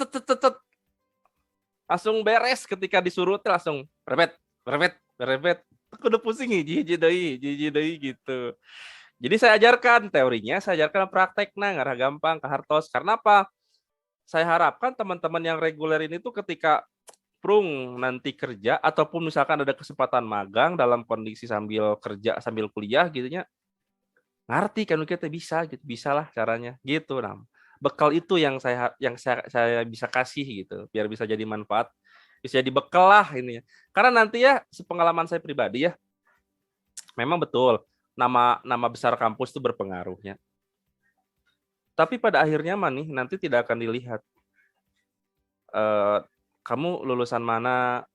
langsung beres ketika disuruh langsung berebet. Kudu pusing hiji deui gitu. Jadi saya ajarkan teorinya, saya ajarkan prakteknya, ngarah gampang ke hartos. Karena apa? Saya harapkan teman-teman yang reguler ini tuh ketika prung nanti kerja ataupun misalkan ada kesempatan magang dalam kondisi sambil kerja sambil kuliah gitunya, ngerti kan kita bisa lah caranya gitu. Nah, bekal itu yang saya bisa kasih gitu biar bisa jadi manfaat, bisa jadi bekal lah ini ya. Karena nanti ya sepengalaman saya pribadi ya, memang betul nama besar kampus itu berpengaruhnya. Tapi pada akhirnya nih nanti tidak akan dilihat kamu lulusan mana,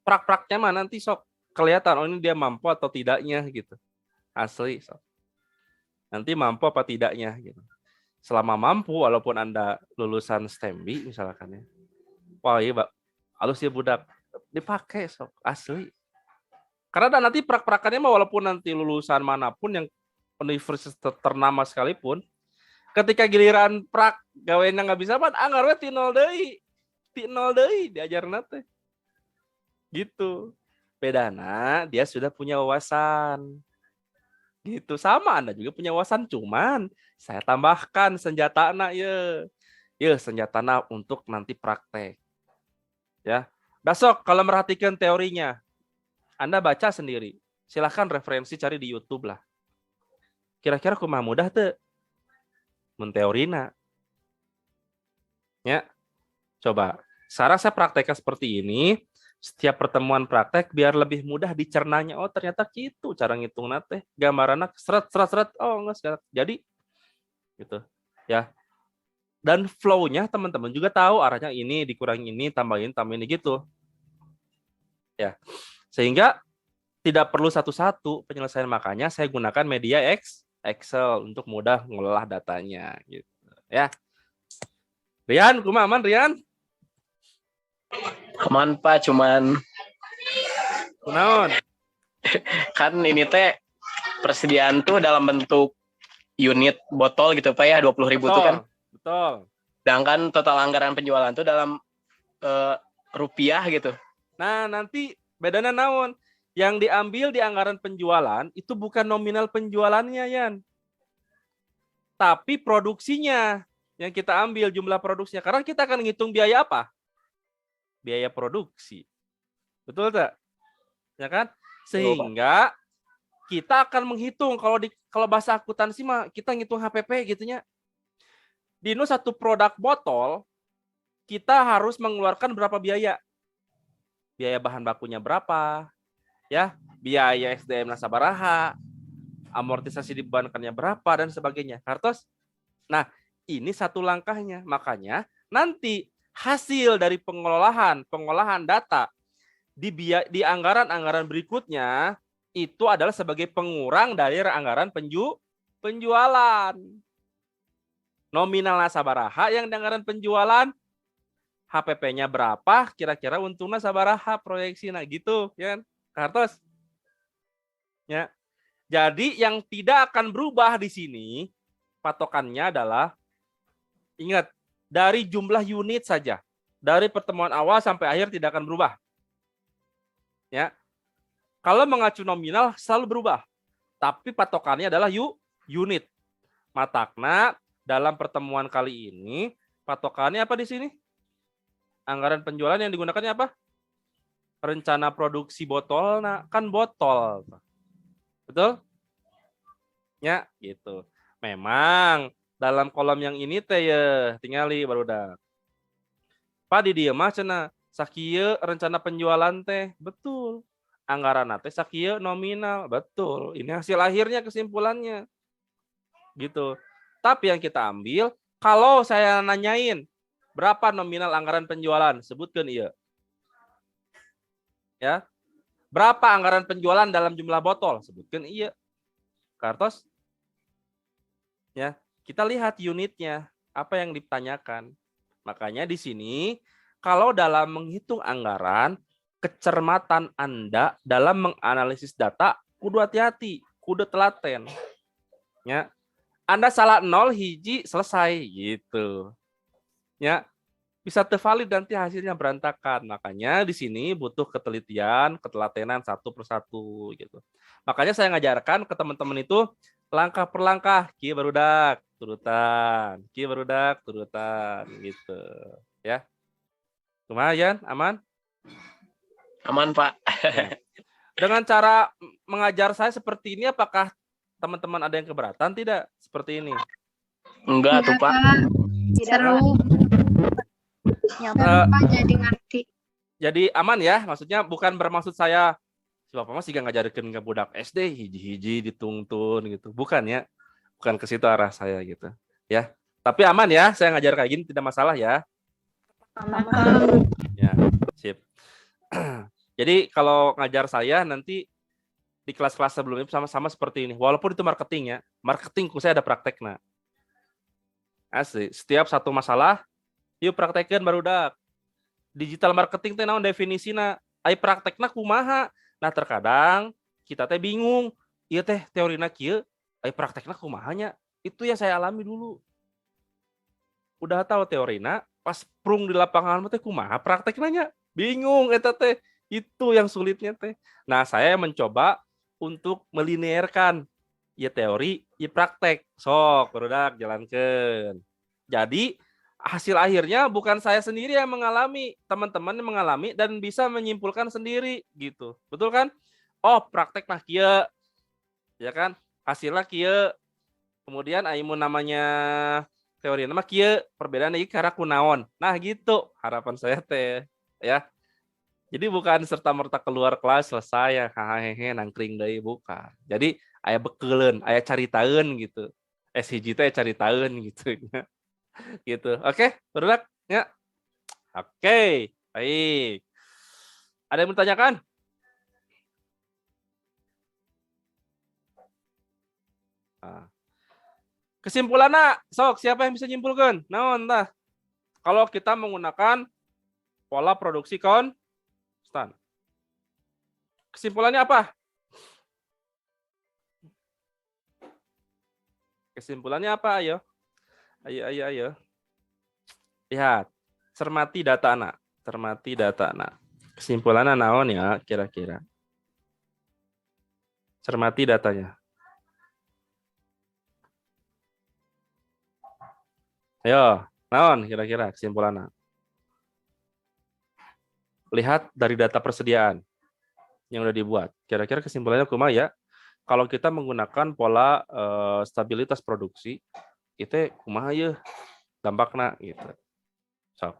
prak-praknya mah nanti sok kelihatan oh ini dia mampu atau tidaknya gitu. Asli sok. Nanti mampu apa tidaknya gitu. Selama mampu, walaupun Anda lulusan STEMBI misalkan ya. Wah iya, Mbak. Halus ya budak. Dipakai sok, asli. Karena nanti prak-prakannya mah walaupun nanti lulusan manapun yang universitas ternama sekalipun, ketika giliran prak gaweannya nggak bisa pan anggarnya ti nol deui diajarna teh. Gitu. Bedana dia sudah punya wawasan. Gitu sama Anda juga punya wawasan, cuman saya tambahkan senjatana ya senjatana untuk nanti praktek ya. Besok kalau merhatikan teorinya Anda baca sendiri, silahkan referensi cari di YouTube lah, kira-kira kumaha mudah tuh mun teorina ya. Coba sekarang saya praktekkan seperti ini. Setiap pertemuan praktek biar lebih mudah dicernanya. Oh ternyata gitu cara ngitung nate. Gambarannya seret. Oh enggak jadi gitu ya. Dan flow-nya teman-teman juga tahu arahnya ini dikurangi ini tambahin ini gitu. Ya. Sehingga tidak perlu satu-satu penyelesaian, makanya saya gunakan media Excel untuk mudah mengolah datanya gitu ya. Rian, kumaha aman Rian? Aman Pak, cuman Kunaon? kan ini teh persediaan tuh dalam bentuk unit botol gitu Pak ya, 20.000 tuh kan. Betul. Sedangkan total anggaran penjualan tuh dalam rupiah gitu. Nah, nanti bedanya naon? Yang diambil di anggaran penjualan itu bukan nominal penjualannya, Yan. Tapi produksinya yang kita ambil jumlah produksinya. Karena kita akan ngitung biaya apa? Biaya produksi. Betul tak? Ya kan? Sehingga kita akan menghitung kalau bahasa akuntansi mah kita ngitung HPP gitunya. Di satu produk botol kita harus mengeluarkan berapa biaya? Biaya bahan bakunya berapa? Ya, biaya SDM nasabaraha, amortisasi dibebankannya berapa dan sebagainya. Kartos. Nah, ini satu langkahnya. Makanya nanti hasil dari pengolahan data di anggaran-anggaran berikutnya itu adalah sebagai pengurang dari anggaran penjualan. Nominal nasabaraha yang di anggaran penjualan, HPP-nya berapa, kira-kira untungnya sabaraha proyeksi, nah gitu, ya kan? Kartos. Ya. Jadi yang tidak akan berubah di sini patokannya adalah ingat dari jumlah unit saja. Dari pertemuan awal sampai akhir tidak akan berubah. Ya. Kalau mengacu nominal selalu berubah. Tapi patokannya adalah unit. Matakna dalam pertemuan kali ini patokannya apa di sini? Anggaran penjualan yang digunakannya apa? Rencana produksi botol, nah kan botol. Betul? Ya, gitu. Memang dalam kolom yang ini teh ya tingali barudak. Pak di dieu mah cenah sakieu rencana penjualan teh. Betul. Anggaran teh sakieu nominal. Betul. Ini hasil akhirnya kesimpulannya. Gitu. Tapi yang kita ambil kalau saya nanyain berapa nominal anggaran penjualan, sebutkan iya. Ya. Berapa anggaran penjualan dalam jumlah botol? Sebutkan iya. Kartos? Ya, kita lihat unitnya, apa yang ditanyakan. Makanya di sini, kalau dalam menghitung anggaran, kecermatan Anda dalam menganalisis data, kudu hati-hati, kudu telaten. Ya, Anda salah 0, hiji, selesai, gitu. Ya, bisa tervalid nanti hasilnya berantakan. Makanya di sini butuh ketelitian, ketelatenan satu persatu, gitu. Makanya saya ngajarkan ke teman-teman itu, langkah per langkah, kieu barudak, turutan, kieu barudak, turutan, gitu. Ya. Lumayan, aman? Aman, Pak. Ya. Dengan cara mengajar saya seperti ini, apakah teman-teman ada yang keberatan tidak? Seperti ini. Enggak tuh, Pak. Seru. Pak jadi ngerti. Jadi aman ya, maksudnya bukan bermaksud saya si Bapak masih gak ngajarkan ke budak SD hiji-hiji dituntun gitu. Bukan ya. Bukan ke situ arah saya gitu. Ya. Tapi aman ya, saya ngajar kayak gini tidak masalah ya. Ya, sip. Jadi kalau ngajar saya nanti di kelas-kelas sebelumnya sama-sama seperti ini. Walaupun itu marketing ya. Marketingku saya ada prakteknya. Asli, setiap satu masalah yuk praktekkan barudak. Digital marketing teh naon definisina? Ai praktekna kumaha? Nah, terkadang kita teh bingung. Ieu teh teorina kieu, ai praktekna kumahanya? Itu yang saya alami dulu. Udah tahu teorina, pas prung di lapangan teh kumaha praktekna? Bingung eta teh. Itu yang sulitnya teh. Nah, saya mencoba untuk melinearkan ya teori, ya praktek. Sok, barudak jalankeun. Jadi hasil akhirnya bukan saya sendiri yang mengalami, teman-teman yang mengalami dan bisa menyimpulkan sendiri gitu. Betul kan? Oh, praktek mah kieu. Ya kan? Hasilnya kieu. Kemudian aimun namanya teori nama kieu, perbedaan ieu karena kunaon. Nah, gitu harapan saya teh, ya. Jadi bukan serta-merta keluar kelas selesai hahaha nangkring deui bukan. Jadi aya bekeuleun, aya caritaeun gitu. Hiji teh caritaeun gitu nya. Gitu. Oke, barudak ya. Oke, baik. Ada yang bertanyakan? Nah. Kesimpulannya, sok siapa yang bisa nyimpulkan? Naon tah? Kalau kita menggunakan pola produksi konstan. Kesimpulannya apa? Kesimpulannya apa? Ayo. Ayo. Lihat. Cermati data anak. Cermati data anak. Kesimpulannya naon ya kira-kira? Cermati datanya. Ayo, naon kira-kira kesimpulannya? Lihat dari data persediaan yang udah dibuat. Kira-kira kesimpulannya kumaha ya? Kalau kita menggunakan pola stabilitas produksi, itu kumaha ya dampakna gitu. So.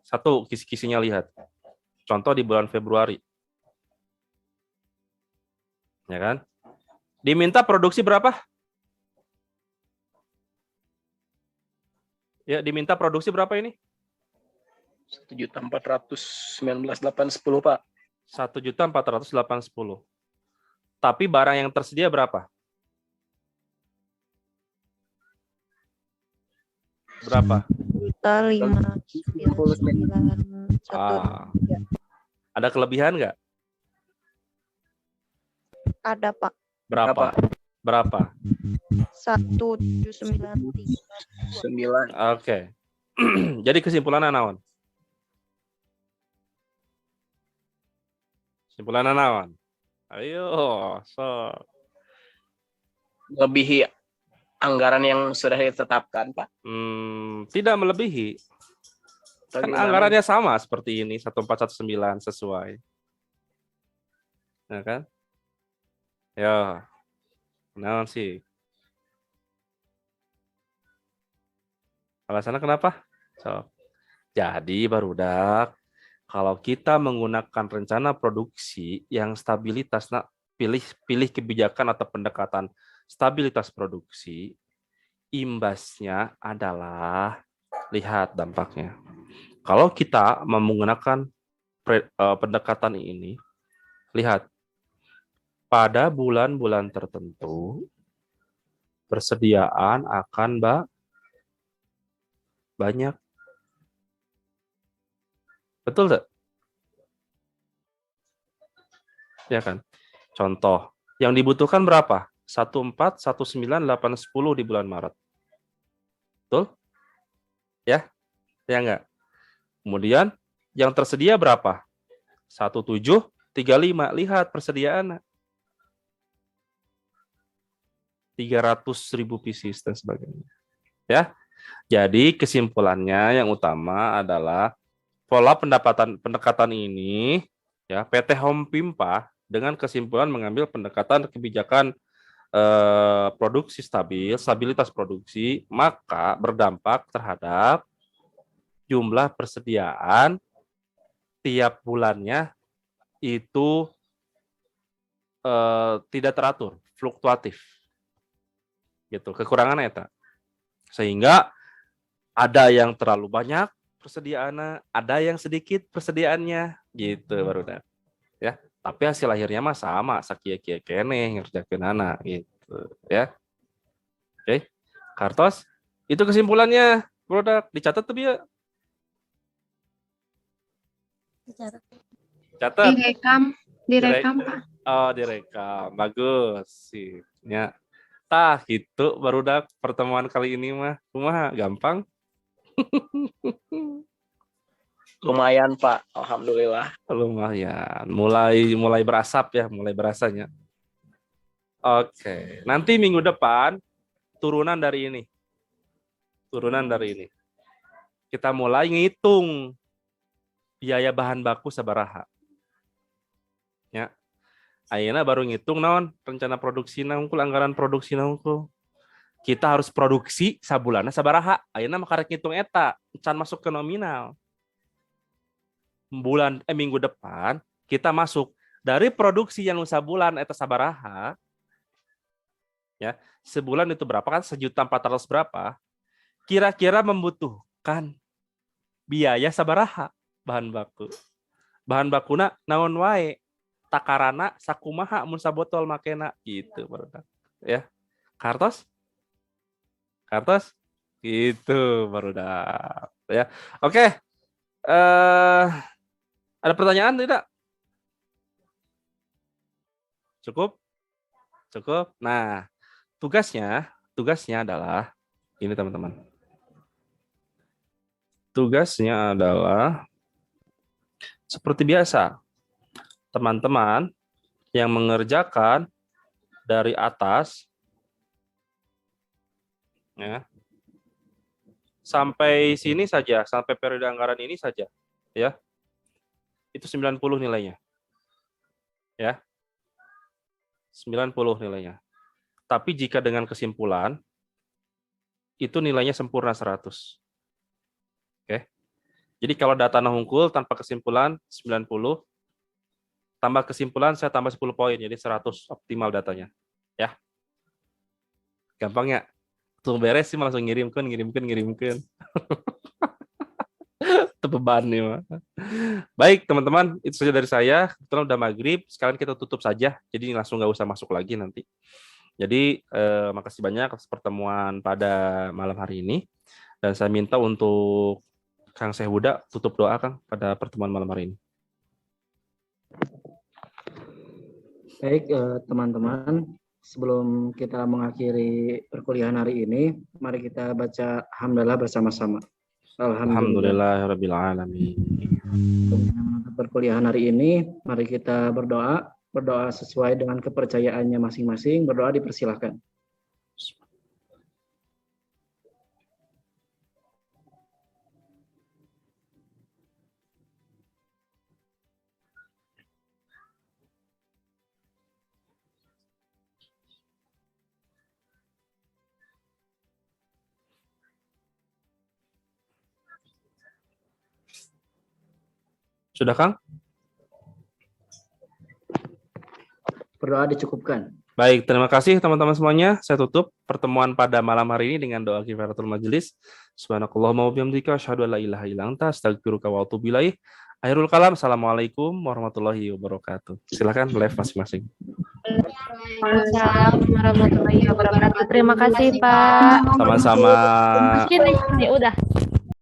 Satu kisi-kisinya lihat. Contoh di bulan Februari. Ya kan? Diminta produksi berapa? Ya, diminta produksi berapa ini? 1.419.810, Pak. 1.480. Tapi barang yang tersedia berapa? Berapa? 599. Ada kelebihan nggak? Ada, Pak. Berapa? 1.793. Oke. Jadi kesimpulannya naon? Kesimpulannya naon? Ayo, so. Lebih anggaran yang sudah ditetapkan, Pak? Tidak melebihi. Atau Kan gimana? anggarannya sama seperti ini 1419 sesuai. Ya kan? Ya. Nah sih. Alasannya kenapa? Jadi barudak, kalau kita menggunakan rencana produksi yang stabilitas, pilih kebijakan atau pendekatan stabilitas produksi, imbasnya adalah, lihat dampaknya. Kalau kita menggunakan pendekatan ini, lihat, pada bulan-bulan tertentu, persediaan akan banyak. Betul tidak? Ya kan? Contoh, yang dibutuhkan berapa? 14, 19, 8, 10 di bulan Maret. Betul? Ya? Ya enggak? Kemudian, yang tersedia berapa? 17, 35. Lihat persediaan. 300.000 pieces dan sebagainya. Ya. Jadi kesimpulannya yang utama adalah pola pendekatan ini, ya, PT Home Pimpa dengan kesimpulan mengambil pendekatan kebijakan produksi stabilitas produksi, maka berdampak terhadap jumlah persediaan tiap bulannya itu tidak teratur, fluktuatif. Gitu, kekurangannya eta. Sehingga ada yang terlalu banyak persediaannya, ada yang sedikit persediaannya, gitu baru ya. Tapi hasil akhirnya mah sama, sakia-kia kene ngerjakeun anak gitu, ya. Oke. Kartos, itu kesimpulannya, produk dicatat tuh ya. Dicatat. Catat. Direkam, Pak. Oh, direkam. Bagus sih. Ya. Tah, gitu barudak pertemuan kali ini mah. Kumaha gampang? Lumayan, Pak. Alhamdulillah. Lumayan. Mulai berasap ya, mulai berasanya. Oke. Nanti minggu depan turunan dari ini. Kita mulai ngitung biaya bahan baku sabaraha. Ya. Ayeuna baru ngitung naon rencana produksi naungkul, anggaran produksi naungkul. Kita harus produksi sabulana sabaraha. Ayeuna mah karek ngitung eta, can masuk ke nominal. Minggu depan kita masuk dari produksi yang sabulan eta sabaraha. Ya, sebulan itu berapa kan? 1.400.000 berapa? Kira-kira membutuhkan biaya sabaraha bahan baku. Bahan bakuna naon wae? Takarana sakumaha mun sabotol makena gitu barudak. Ya. Kartos gitu barudak ya. Oke. Ada pertanyaan tidak? Cukup? Nah, tugasnya adalah ini teman-teman. Tugasnya adalah seperti biasa. Teman-teman yang mengerjakan dari atas ya, sampai sini saja, sampai periode anggaran ini saja ya, itu 90 nilainya ya, 90 nilainya. Tapi jika dengan kesimpulan itu nilainya sempurna 100. Oke. Jadi kalau data nahungkul tanpa kesimpulan 90, tambah kesimpulan saya tambah 10 poin, jadi 100 optimal datanya. Ya. Gampang ya? Tuh beres sih langsung ngirimkan. Itu beban nih, Mas. Baik, teman-teman, itu saja dari saya. Kebetulan udah maghrib, sekarang kita tutup saja. Jadi langsung nggak usah masuk lagi nanti. Jadi, makasih banyak atas pertemuan pada malam hari ini. Dan saya minta untuk Kang Syekh tutup doa, Kang, pada pertemuan malam hari ini. Baik, teman-teman, sebelum kita mengakhiri perkuliahan hari ini, mari kita baca hamdalah bersama-sama. Alhamdulillahirabbil alamin. Untuk perkuliahan hari ini, mari kita berdoa sesuai dengan kepercayaannya masing-masing. Berdoa dipersilahkan. Sudah, Kang? Berdoa dicukupkan. Baik, terima kasih teman-teman semuanya. Saya tutup pertemuan pada malam hari ini dengan doa kifaratul majelis. Subhanakallahumma wa bihamdika asyhadu an la ilaha illa anta astaghfiruka wa atubu ilaik. Akhirul kalam. Assalamualaikum warahmatullahi wabarakatuh. Silakan live masing-masing. Waalaikumsalam warahmatullahi wabarakatuh. Terima kasih, Pak. Sama-sama. Ini udah.